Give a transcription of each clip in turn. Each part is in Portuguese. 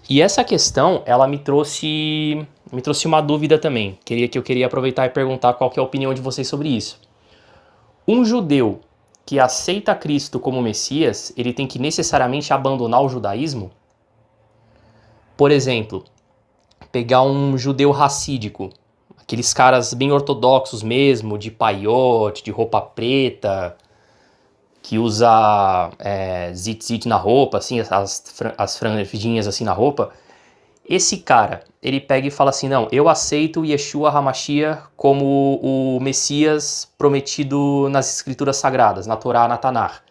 E essa questão, ela me trouxe uma dúvida também. Eu queria aproveitar e perguntar qual que é a opinião de vocês sobre isso. Um judeu que aceita Cristo como Messias, ele tem que necessariamente abandonar o judaísmo? Por exemplo, pegar um judeu racídico, aqueles caras bem ortodoxos mesmo, de paiote, de roupa preta, que usa zit-zit na roupa, assim, as franjinhas assim na roupa. Esse cara, ele pega e fala assim, não, eu aceito Yeshua HaMashiach como o Messias prometido nas escrituras sagradas, na Torá, na Tanakh.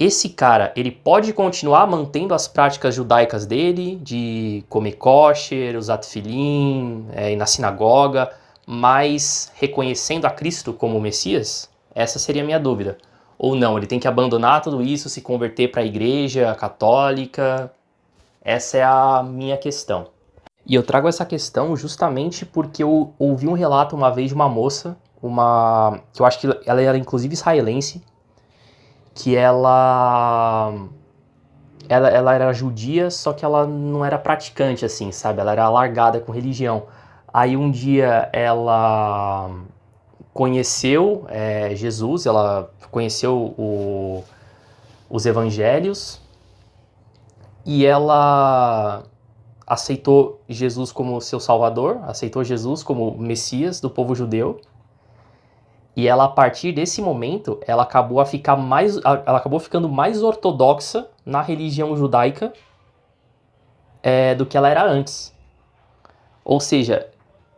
Esse cara, ele pode continuar mantendo as práticas judaicas dele, de comer kosher, usar tefilim, ir na sinagoga, mas reconhecendo a Cristo como o Messias? Essa seria a minha dúvida. Ou não, ele tem que abandonar tudo isso, se converter para a igreja católica? Essa é a minha questão. E eu trago essa questão justamente porque eu ouvi um relato uma vez de uma moça, que eu acho que ela era inclusive israelense, que ela era judia, só que ela não era praticante, assim, sabe? Ela era largada com religião. Aí um dia ela conheceu Jesus, ela conheceu os evangelhos e ela aceitou Jesus como seu salvador, aceitou Jesus como Messias do povo judeu. E ela, a partir desse momento, ela acabou ficando mais ortodoxa na religião judaica do que ela era antes. Ou seja,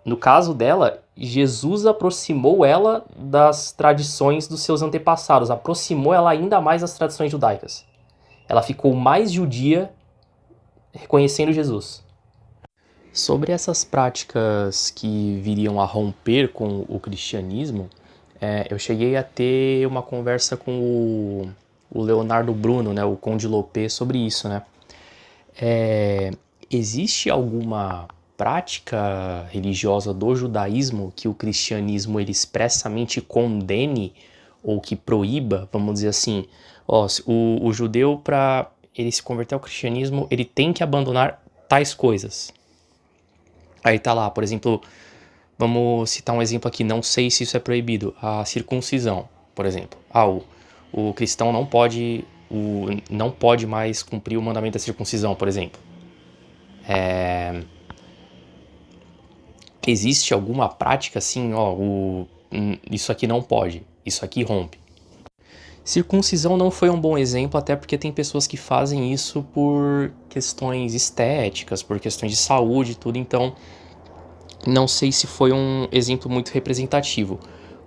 no caso dela, Jesus aproximou ela das tradições dos seus antepassados, aproximou ela ainda mais das tradições judaicas. Ela ficou mais judia reconhecendo Jesus. Sobre essas práticas que viriam a romper com o cristianismo, eu cheguei a ter uma conversa com o Leonardo Bruno, né, o Conde Lopê, sobre isso, né? Existe alguma prática religiosa do judaísmo que o cristianismo ele expressamente condene ou que proíba, vamos dizer assim, o judeu para ele se converter ao cristianismo, ele tem que abandonar tais coisas. Aí tá lá, por exemplo, vamos citar um exemplo aqui, não sei se isso é proibido, a circuncisão, por exemplo. O cristão não pode mais cumprir o mandamento da circuncisão, por exemplo. Existe alguma prática assim, isso aqui não pode, isso aqui rompe. Circuncisão não foi um bom exemplo, até porque tem pessoas que fazem isso por questões estéticas, por questões de saúde e tudo, então não sei se foi um exemplo muito representativo,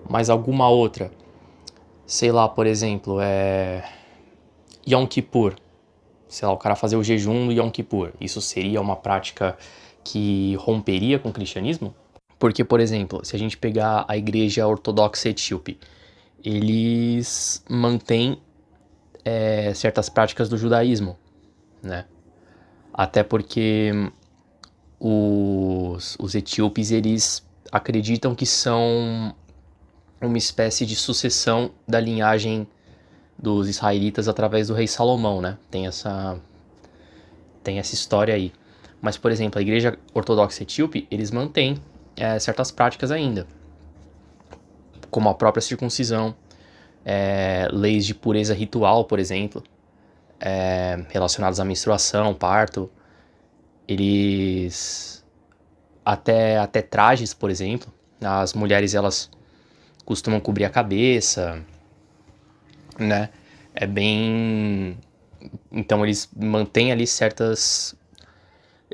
mas alguma outra, sei lá, por exemplo, Yom Kippur, sei lá, o cara fazer o jejum do Yom Kippur, isso seria uma prática que romperia com o cristianismo? Porque, por exemplo, se a gente pegar a igreja ortodoxa etíope, eles mantêm certas práticas do judaísmo, né? Até porque os etíopes, eles acreditam que são uma espécie de sucessão da linhagem dos israelitas através do rei Salomão, né? Tem essa história aí. Mas, por exemplo, a igreja ortodoxa etíope, eles mantêm certas práticas ainda, como a própria circuncisão, leis de pureza ritual, por exemplo, relacionadas à menstruação, parto. Eles até trajes, por exemplo, as mulheres elas costumam cobrir a cabeça, né? Então eles mantêm ali certas,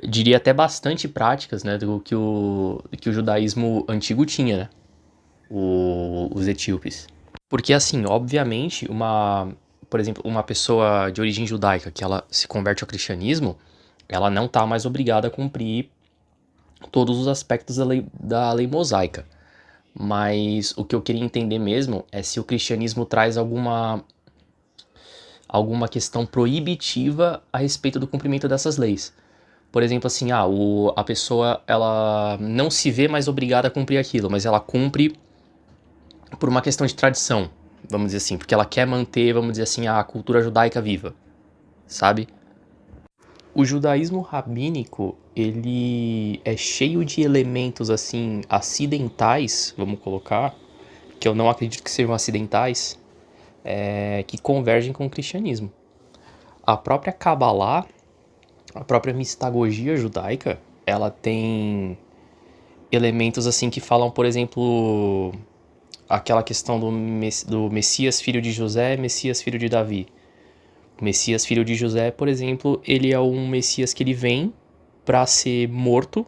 diria até bastante práticas, né, do que o judaísmo antigo tinha, né? Os etíopes. Porque assim, obviamente, por exemplo, uma pessoa de origem judaica que ela se converte ao cristianismo, ela não está mais obrigada a cumprir todos os aspectos da lei mosaica. Mas o que eu queria entender mesmo é se o cristianismo traz alguma questão proibitiva a respeito do cumprimento dessas leis. Por exemplo, assim, a pessoa ela não se vê mais obrigada a cumprir aquilo, mas ela cumpre por uma questão de tradição, vamos dizer assim, porque ela quer manter, vamos dizer assim, a cultura judaica viva, sabe? O judaísmo rabínico, ele é cheio de elementos assim acidentais, vamos colocar, que eu não acredito que sejam acidentais, que convergem com o cristianismo. A própria Kabbalah, a própria mistagogia judaica, ela tem elementos assim que falam, por exemplo, aquela questão do Messias filho de José, Messias filho de Davi. O Messias filho de José, por exemplo, ele é um Messias que ele vem para ser morto,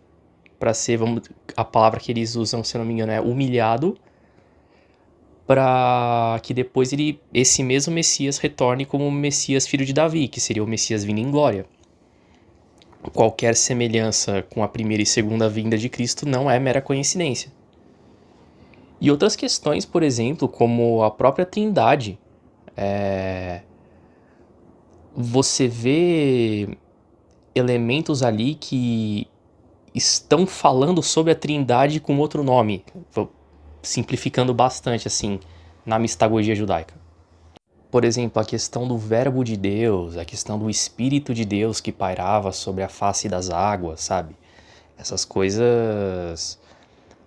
para ser, a palavra que eles usam, se eu não me engano, é humilhado, para que depois esse mesmo Messias retorne como o Messias filho de Davi, que seria o Messias vindo em glória. Qualquer semelhança com a primeira e segunda vinda de Cristo não é mera coincidência. E outras questões, por exemplo, como a própria Trindade. Você vê elementos ali que estão falando sobre a Trindade com outro nome, simplificando bastante assim, na mistagogia judaica. Por exemplo, a questão do verbo de Deus, a questão do Espírito de Deus que pairava sobre a face das águas, sabe? Essas coisas...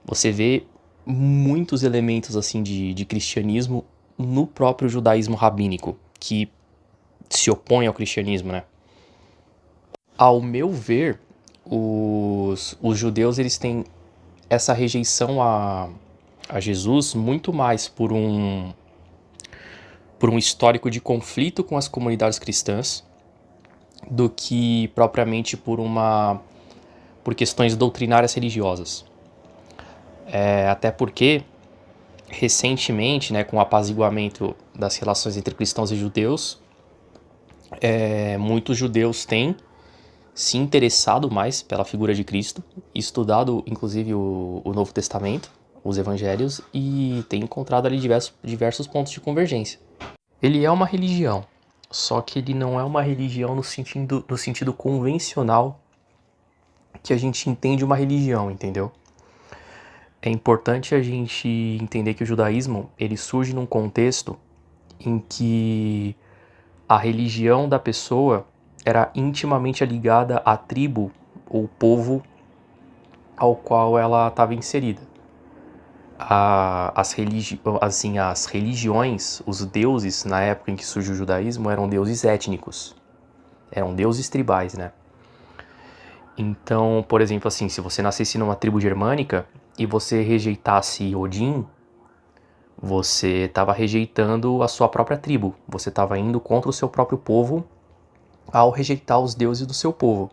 Você vê muitos elementos assim de cristianismo no próprio judaísmo rabínico, que se opõe ao cristianismo, né? Ao meu ver, os judeus eles têm essa rejeição a Jesus muito mais por um histórico de conflito com as comunidades cristãs do que propriamente por questões doutrinárias religiosas. Até porque, recentemente, né, com o apaziguamento das relações entre cristãos e judeus, muitos judeus têm se interessado mais pela figura de Cristo, estudado inclusive o Novo Testamento, os Evangelhos, e têm encontrado ali diversos pontos de convergência. Ele é uma religião, só que ele não é uma religião no sentido convencional que a gente entende uma religião, entendeu? É importante a gente entender que o judaísmo ele surge num contexto em que a religião da pessoa era intimamente ligada à tribo ou povo ao qual ela estava inserida. As religiões, os deuses na época em que surgiu o judaísmo eram deuses étnicos, eram deuses tribais, né? Então, por exemplo, assim, se você nascesse numa tribo germânica e você rejeitasse Odin, você estava rejeitando a sua própria tribo, você estava indo contra o seu próprio povo ao rejeitar os deuses do seu povo.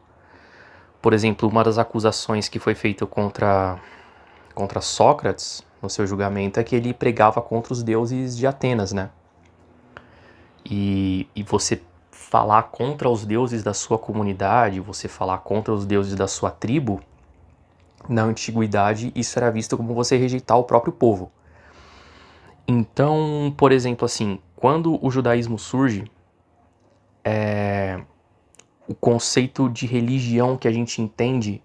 Por exemplo, uma das acusações que foi feita contra Sócrates no seu julgamento é que ele pregava contra os deuses de Atenas, né? E você falar contra os deuses da sua comunidade, você falar contra os deuses da sua tribo, na antiguidade isso era visto como você rejeitar o próprio povo. Então, por exemplo, assim, quando o judaísmo surge, o conceito de religião que a gente entende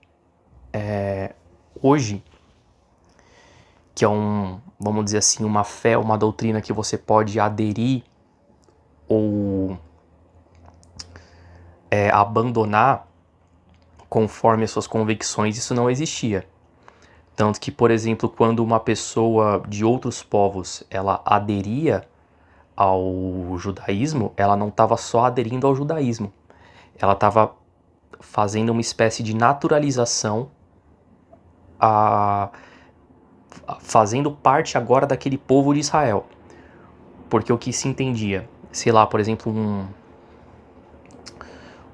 hoje, que é vamos dizer assim, uma fé, uma doutrina que você pode aderir ou abandonar conforme as suas convicções, isso não existia. Tanto que, por exemplo, quando uma pessoa de outros povos ela aderia ao judaísmo, ela não estava só aderindo ao judaísmo, ela estava fazendo uma espécie de naturalização, fazendo parte agora daquele povo de Israel. Porque o que se entendia, sei lá, por exemplo,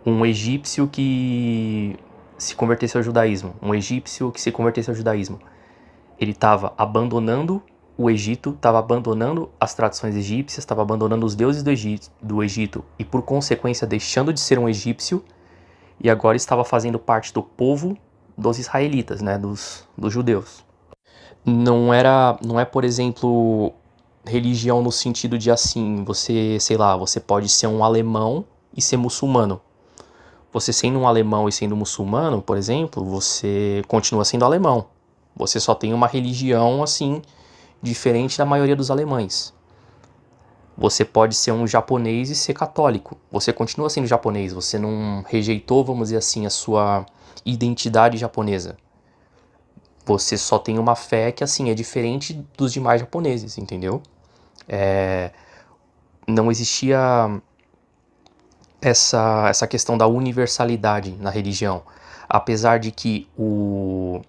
um egípcio que se convertesse ao judaísmo, ele estava abandonando o Egito, estava abandonando as tradições egípcias, estava abandonando os deuses do Egito e, por consequência, deixando de ser um egípcio, e agora estava fazendo parte do povo dos israelitas, né, dos judeus. Não é, por exemplo, religião no sentido de assim, você, sei lá, você pode ser um alemão e ser muçulmano. Você sendo um alemão e sendo muçulmano, por exemplo, você continua sendo alemão. Você só tem uma religião, assim, diferente da maioria dos alemães. Você pode ser um japonês e ser católico. Você continua sendo japonês, você não rejeitou, vamos dizer assim, a sua identidade japonesa. Você só tem uma fé que, assim, é diferente dos demais japoneses, entendeu? Não existia essa questão da universalidade na religião. Apesar de que o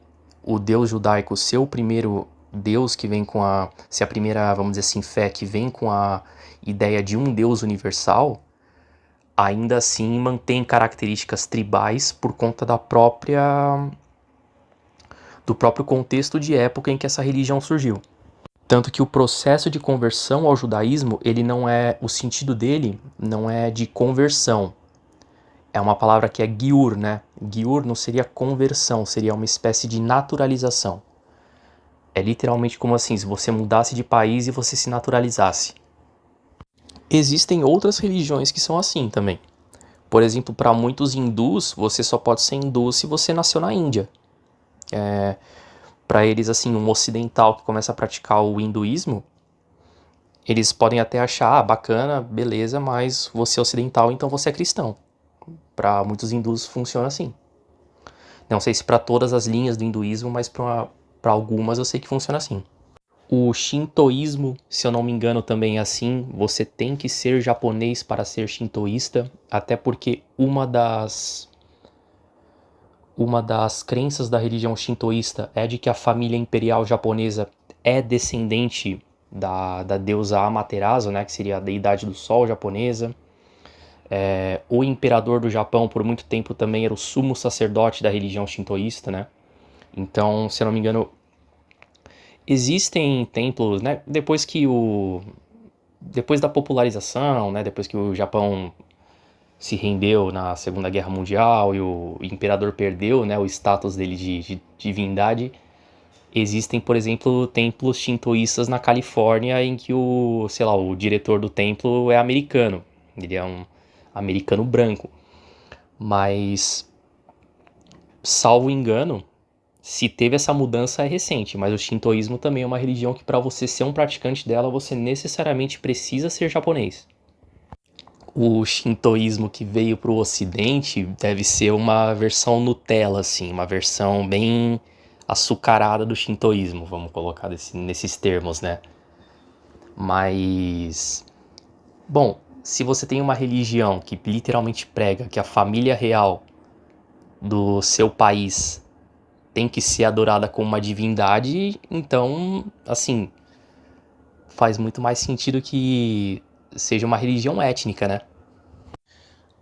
Deus judaico ser o primeiro Deus que vem com ser a primeira, vamos dizer assim, fé que vem com a ideia de um Deus universal, ainda assim mantém características tribais por conta do próprio contexto de época em que essa religião surgiu. Tanto que o processo de conversão ao judaísmo, o sentido dele não é de conversão. É uma palavra que é giur, né? Giur não seria conversão, seria uma espécie de naturalização. É literalmente como assim, se você mudasse de país e você se naturalizasse. Existem outras religiões que são assim também. Por exemplo, para muitos hindus, você só pode ser hindu se você nasceu na Índia. Para eles, assim, um ocidental que começa a praticar o hinduísmo, eles podem até achar, bacana, beleza, mas você é ocidental, então você é cristão. Para muitos hindus funciona assim. Não sei se para todas as linhas do hinduísmo, mas para algumas eu sei que funciona assim. O shintoísmo, se eu não me engano, também é assim. Você tem que ser japonês para ser shintoísta, até porque uma das crenças da religião shintoísta é de que a família imperial japonesa é descendente da deusa Amaterasu, né, que seria a deidade do sol japonesa. O imperador do Japão, por muito tempo, também era o sumo sacerdote da religião shintoísta, né? Então, se eu não me engano, existem templos, né? Depois da popularização, né? Depois que o Japão se rendeu na Segunda Guerra Mundial e o imperador perdeu, né, o status dele de divindade, existem, por exemplo, templos shintoístas na Califórnia em que o diretor do templo é americano. Ele é um americano branco. Mas, salvo engano, se teve essa mudança é recente, mas o shintoísmo também é uma religião que para você ser um praticante dela, você necessariamente precisa ser japonês. O shintoísmo que veio para o ocidente deve ser uma versão Nutella, assim, uma versão bem açucarada do shintoísmo, vamos colocar nesses termos, né? Mas, bom, se você tem uma religião que literalmente prega que a família real do seu país tem que ser adorada como uma divindade, então, assim, faz muito mais sentido que seja uma religião étnica, né?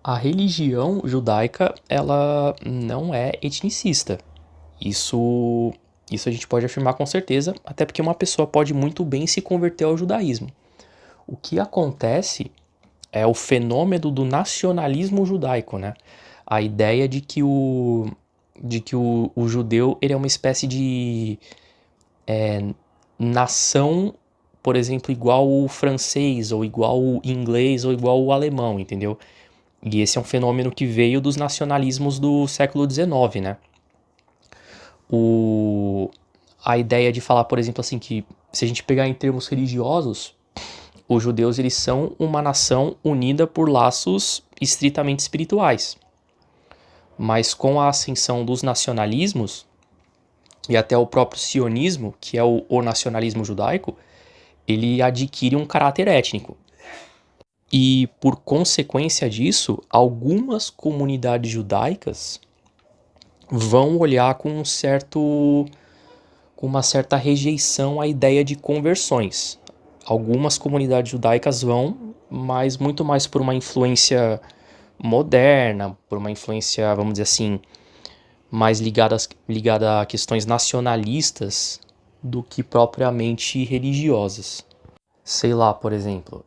A religião judaica, ela não é etnicista. Isso, isso a gente pode afirmar com certeza, até porque uma pessoa pode muito bem se converter ao judaísmo. O que acontece é o fenômeno do nacionalismo judaico, né? A ideia de que o judeu ele é uma espécie de nação, por exemplo, igual o francês, ou igual o inglês, ou igual o alemão, entendeu? E esse é um fenômeno que veio dos nacionalismos do século XIX, né? A ideia de falar, por exemplo, assim, que se a gente pegar em termos religiosos, os judeus eles são uma nação unida por laços estritamente espirituais. Mas com a ascensão dos nacionalismos, e até o próprio sionismo, que é o nacionalismo judaico, ele adquire um caráter étnico. E por consequência disso, algumas comunidades judaicas vão olhar com uma certa rejeição à ideia de conversões. Algumas comunidades judaicas vão, mas muito mais por uma influência moderna, por uma influência, vamos dizer assim, mais ligada a questões nacionalistas do que propriamente religiosas. Sei lá, por exemplo,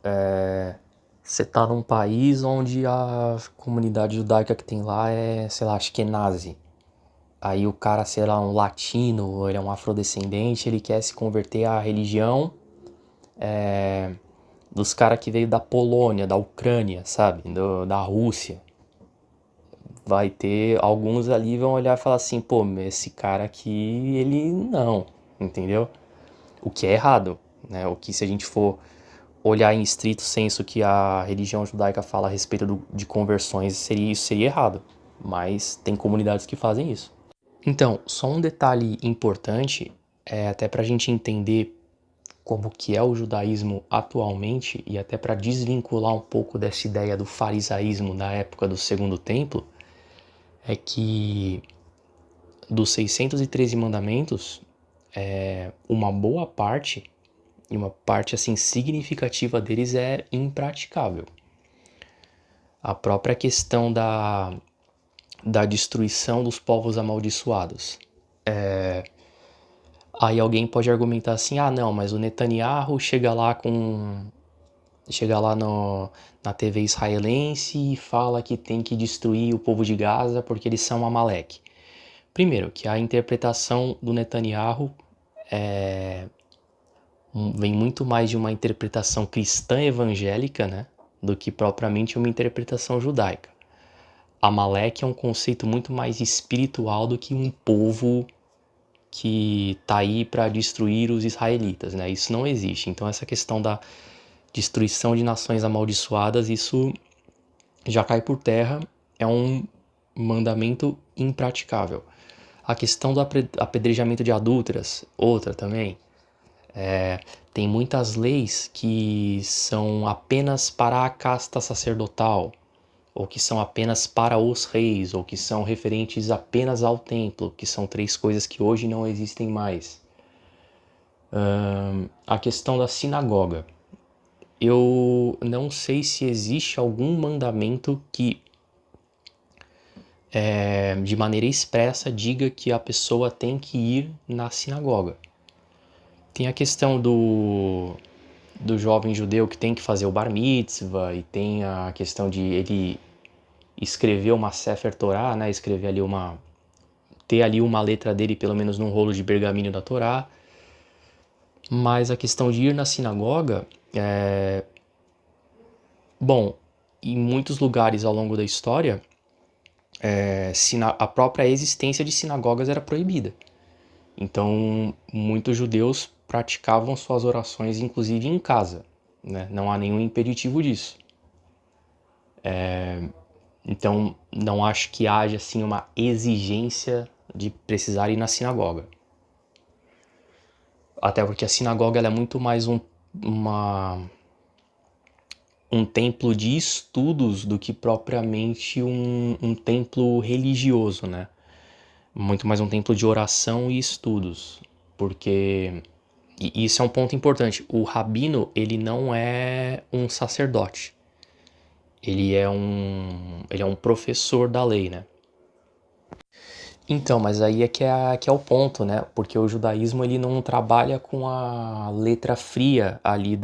você tá num país onde a comunidade judaica que tem lá é, sei lá, Ashkenazi. Aí o cara, sei lá, um latino, ou ele é um afrodescendente, ele quer se converter à religião dos caras que veio da Polônia, da Ucrânia, sabe? Da Rússia. Vai ter, alguns ali vão olhar e falar assim, pô, esse cara aqui, ele não, entendeu? O que é errado, né? O que se a gente for olhar em estrito senso que a religião judaica fala a respeito de conversões, isso seria errado. Mas tem comunidades que fazem isso. Então, só um detalhe importante, até para a gente entender como que é o judaísmo atualmente e até para desvincular um pouco dessa ideia do farisaísmo na época do Segundo Templo, é que dos 613 mandamentos, uma boa parte, e uma parte assim significativa deles é impraticável. A própria questão da destruição dos povos amaldiçoados. Aí alguém pode argumentar assim, não, mas o Netanyahu chega lá na TV israelense e fala que tem que destruir o povo de Gaza porque eles são Amaleque. Primeiro, que a interpretação do Netanyahu vem muito mais de uma interpretação cristã evangélica, né, do que propriamente uma interpretação judaica. Amaleque é um conceito muito mais espiritual do que um povo que está aí para destruir os israelitas, né? Isso não existe. Então essa questão da destruição de nações amaldiçoadas, isso já cai por terra, é um mandamento impraticável. A questão do apedrejamento de adúlteras, outra também. Tem muitas leis que são apenas para a casta sacerdotal, ou que são apenas para os reis, ou que são referentes apenas ao templo, que são 3 coisas que hoje não existem mais. A questão da sinagoga. Eu não sei se existe algum mandamento que de maneira expressa diga que a pessoa tem que ir na sinagoga. Tem a questão do jovem judeu que tem que fazer o bar mitzvah, e tem a questão de ele escrever uma Sefer Torah, né? Ter ali uma letra dele pelo menos num rolo de pergaminho da Torá. Mas a questão de ir na sinagoga, bom, em muitos lugares ao longo da história, a própria existência de sinagogas era proibida. Então, muitos judeus praticavam suas orações, inclusive em casa, né? Não há nenhum impeditivo disso. Então, não acho que haja assim, uma exigência de precisar ir na sinagoga. Até porque a sinagoga ela é muito mais um templo de estudos do que propriamente um templo religioso, né? Muito mais um templo de oração e estudos, porque e isso é um ponto importante. O rabino, ele não é um sacerdote. Ele é um professor da lei, né? Então, mas aí que é o ponto, né? Porque o judaísmo ele não trabalha com a letra fria ali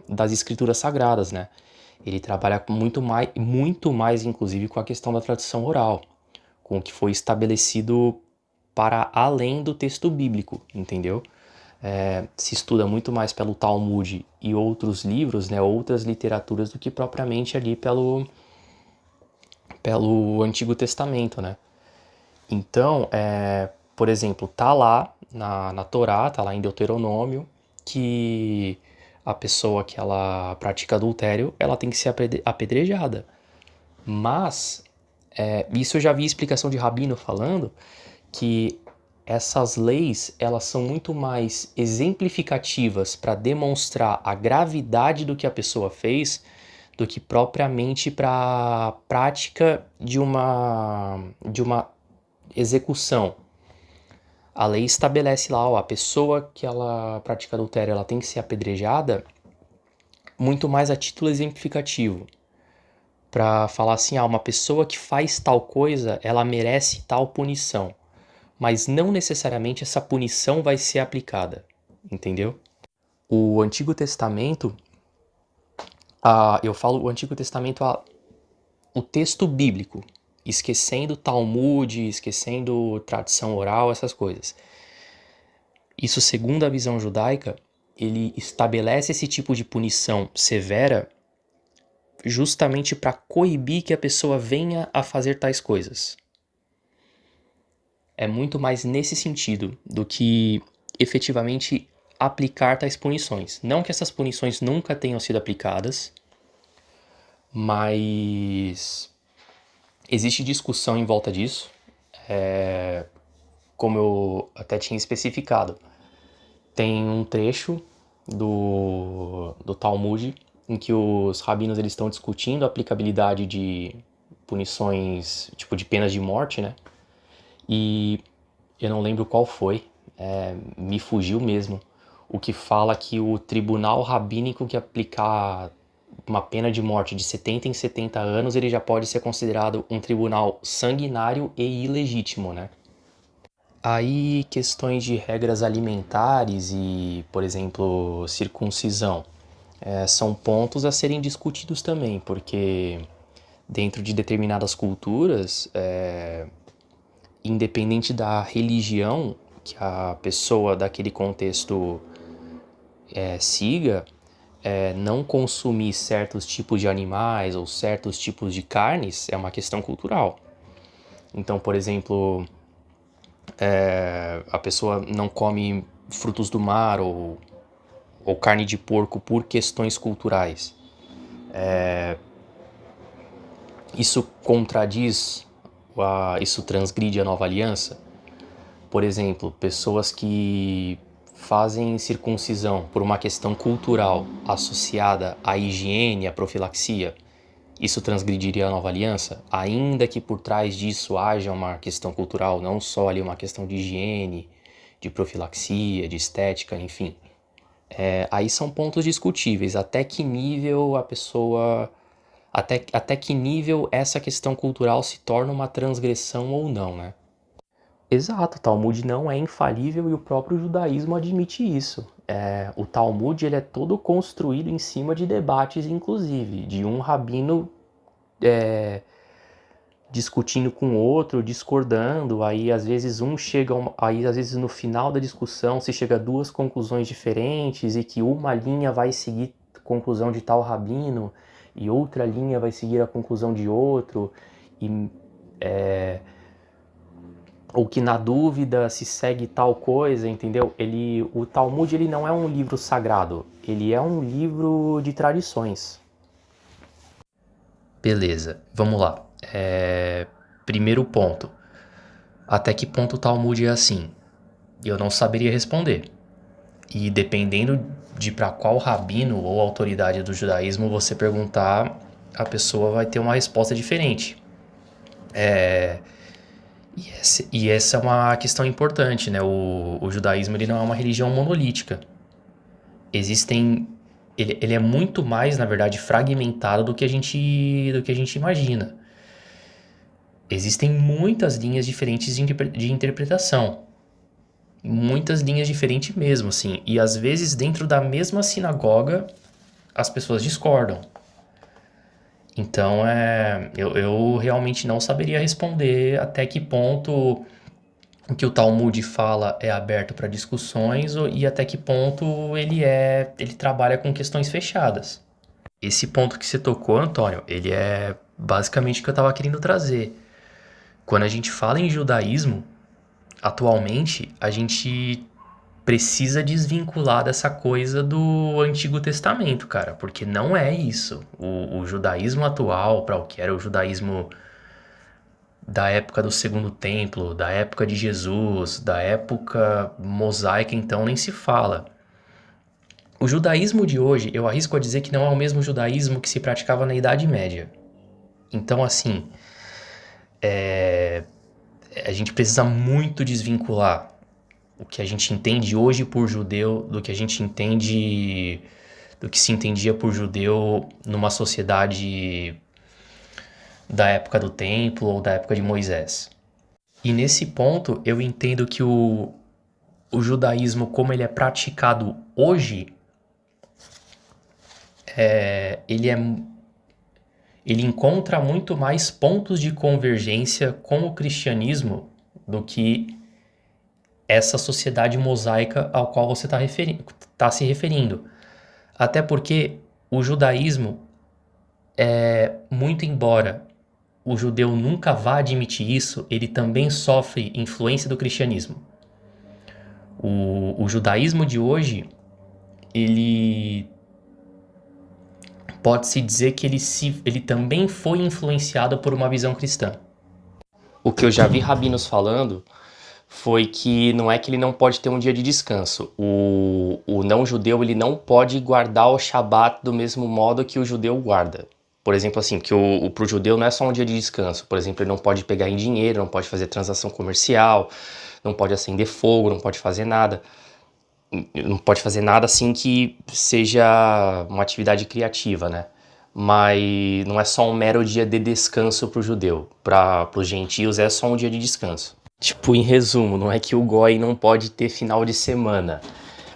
das escrituras sagradas, né? Ele trabalha muito mais, inclusive, com a questão da tradição oral, com o que foi estabelecido para além do texto bíblico, entendeu? Se estuda muito mais pelo Talmud e outros livros, né? Outras literaturas do que propriamente ali pelo Antigo Testamento, né? Então, por exemplo, tá lá na Torá, tá lá em Deuteronômio, que a pessoa que ela pratica adultério, ela tem que ser apedrejada. Mas, isso eu já vi explicação de rabino falando, que essas leis, elas são muito mais exemplificativas para demonstrar a gravidade do que a pessoa fez, do que propriamente para a prática de uma execução. A lei estabelece lá, a pessoa que ela pratica adultério, ela tem que ser apedrejada muito mais a título exemplificativo. Para falar assim, uma pessoa que faz tal coisa, ela merece tal punição. Mas não necessariamente essa punição vai ser aplicada, entendeu? O Antigo Testamento, eu falo o Antigo Testamento, o texto bíblico, esquecendo Talmud, esquecendo tradição oral, essas coisas. Isso, segundo a visão judaica, ele estabelece esse tipo de punição severa justamente para coibir que a pessoa venha a fazer tais coisas. É muito mais nesse sentido do que efetivamente aplicar tais punições. Não que essas punições nunca tenham sido aplicadas, mas existe discussão em volta disso, como eu até tinha especificado. Tem um trecho do Talmud em que os rabinos eles estão discutindo a aplicabilidade de punições, tipo de penas de morte, né? E eu não lembro qual foi, me fugiu mesmo, o que fala que o tribunal rabínico que aplicar uma pena de morte de 70 em 70 anos, ele já pode ser considerado um tribunal sanguinário e ilegítimo, né? Aí, questões de regras alimentares e, por exemplo, circuncisão, são pontos a serem discutidos também, porque dentro de determinadas culturas, independente da religião que a pessoa daquele contexto siga, não consumir certos tipos de animais ou certos tipos de carnes é uma questão cultural. Então, por exemplo, a pessoa não come frutos do mar ou carne de porco por questões culturais. Isso contradiz, isso transgride a nova aliança? Por exemplo, pessoas que fazem circuncisão por uma questão cultural associada à higiene, à profilaxia, isso transgrediria a nova aliança? Ainda que por trás disso haja uma questão cultural, não só ali uma questão de higiene, de profilaxia, de estética, enfim. Aí são pontos discutíveis. Até que nível a pessoa. Até que nível essa questão cultural se torna uma transgressão ou não, né? Exato, o Talmud não é infalível e o próprio judaísmo admite isso. O Talmud ele é todo construído em cima de debates, inclusive, de um rabino discutindo com o outro, discordando, aí às vezes aí às vezes no final da discussão se chega a duas conclusões diferentes e que uma linha vai seguir a conclusão de tal rabino e outra linha vai seguir a conclusão de outro, e ou que na dúvida se segue tal coisa, entendeu? O Talmud ele não é um livro sagrado, ele é um livro de tradições. Beleza, vamos lá. Primeiro ponto. Até que ponto o Talmud é assim? Eu não saberia responder. E dependendo de para qual rabino ou autoridade do judaísmo você perguntar, a pessoa vai ter uma resposta diferente. E essa é uma questão importante, né? O judaísmo ele não é uma religião monolítica. Ele é muito mais, na verdade, fragmentado do que a gente imagina. Existem muitas linhas diferentes de interpretação. Muitas linhas diferentes mesmo, assim. E às vezes dentro da mesma sinagoga as pessoas discordam. Então, eu realmente não saberia responder até que ponto o que o Talmud fala é aberto para discussões e até que ponto ele trabalha com questões fechadas. Esse ponto que você tocou, Antônio, ele é basicamente o que eu estava querendo trazer. Quando a gente fala em judaísmo, atualmente a gente precisa desvincular dessa coisa do Antigo Testamento, cara, porque não é isso. O judaísmo atual, para o que era o judaísmo da época do Segundo Templo, da época de Jesus, da época mosaica, então nem se fala. O judaísmo de hoje, eu arrisco a dizer que não é o mesmo judaísmo que se praticava na Idade Média. Então, assim, a gente precisa muito desvincular o que a gente entende hoje por judeu do que a gente entende, do que se entendia por judeu numa sociedade da época do templo ou da época de Moisés. E nesse ponto eu entendo que o judaísmo como ele é praticado hoje, ele encontra muito mais pontos de convergência com o cristianismo do que essa sociedade mosaica ao qual você está se referindo. Até porque o judaísmo, muito embora o judeu nunca vá admitir isso, ele também sofre influência do cristianismo. O judaísmo de hoje, ele pode-se dizer que ele também foi influenciado por uma visão cristã. O que eu já vi rabinos falando foi que não é que ele não pode ter um dia de descanso. O não-judeu, ele não pode guardar o Shabat do mesmo modo que o judeu guarda. Por exemplo, assim, que pro judeu não é só um dia de descanso. Por exemplo, ele não pode pegar em dinheiro, não pode fazer transação comercial, não pode acender fogo, não pode fazer nada. Não pode fazer nada assim que seja uma atividade criativa, né? Mas não é só um mero dia de descanso pro judeu. Para os gentios é só um dia de descanso. Tipo, em resumo, não é que o Goy não pode ter final de semana.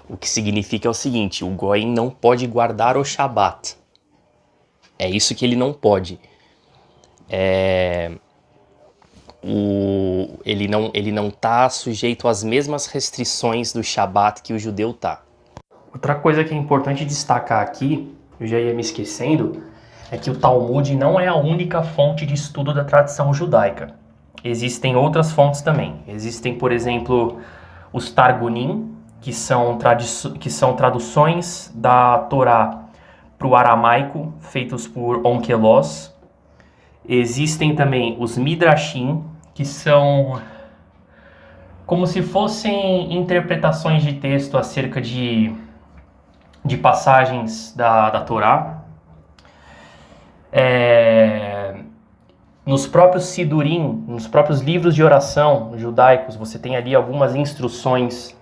O que significa é o seguinte, o Goy não pode guardar o Shabat. É isso que ele não pode. Ele não tá sujeito às mesmas restrições do Shabat que o judeu tá. Outra coisa que é importante destacar aqui, eu já ia me esquecendo, é que o Talmud não é a única fonte de estudo da tradição judaica. Existem outras fontes também. Existem, por exemplo, os Targunim, que são traduções da Torá para o aramaico, feitos por Onkelos. Existem também os Midrashim, que são como se fossem interpretações de texto acerca de passagens da Torá. Nos próprios Sidurim, nos próprios livros de oração judaicos, você tem ali algumas instruções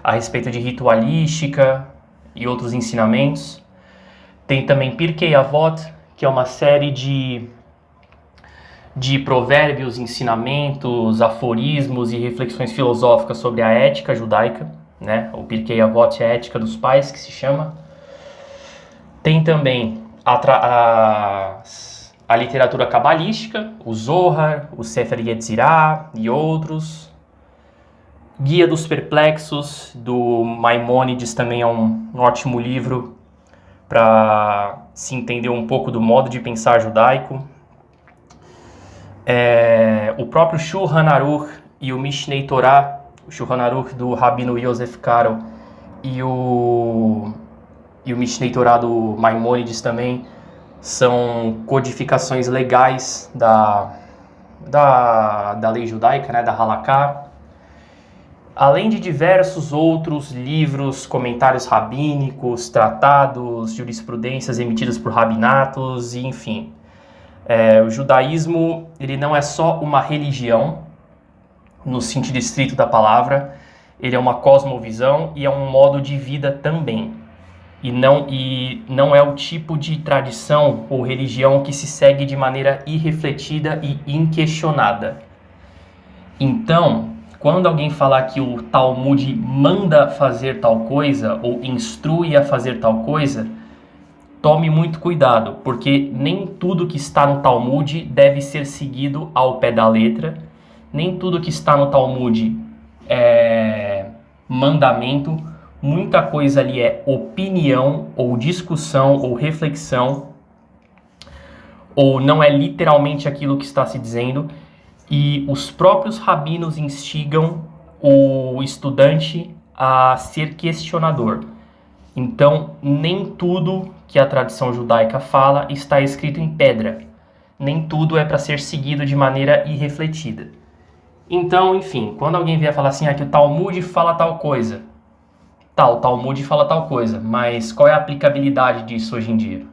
a respeito de ritualística e outros ensinamentos. Tem também Pirkei Avot, que é uma série de provérbios, ensinamentos, aforismos e reflexões filosóficas sobre a ética judaica, né? O Pirkei Avot é a ética dos pais, que se chama. Tem também a literatura cabalística, o Zohar, o Sefer Yetzirah e outros. Guia dos Perplexos, do Maimônides, também é um ótimo livro para se entender um pouco do modo de pensar judaico. O próprio Shulchan Aruch e o Mishnei Torah, o Shulchan Aruch do Rabino Yosef Karo e o Mishnei Torah do Maimônides também são codificações legais da lei judaica, né, da Halaká, além de diversos outros livros, comentários rabínicos, tratados, jurisprudências emitidas por rabinatos, e enfim. O judaísmo, ele não é só uma religião, no sentido estrito da palavra, ele é uma cosmovisão e é um modo de vida também. E não é o tipo de tradição ou religião que se segue de maneira irrefletida e inquestionada. Então, quando alguém falar que o Talmud manda fazer tal coisa ou instrui a fazer tal coisa, tome muito cuidado, porque nem tudo que está no Talmud deve ser seguido ao pé da letra, nem tudo que está no Talmud é mandamento, muita coisa ali é opinião, ou discussão, ou reflexão, ou não é literalmente aquilo que está se dizendo, e os próprios rabinos instigam o estudante a ser questionador. Então, nem tudo que a tradição judaica fala está escrito em pedra. Nem tudo é para ser seguido de maneira irrefletida. Então, enfim, quando alguém vier falar assim, que o Talmud fala tal coisa, o Talmud fala tal coisa, mas qual é a aplicabilidade disso hoje em dia?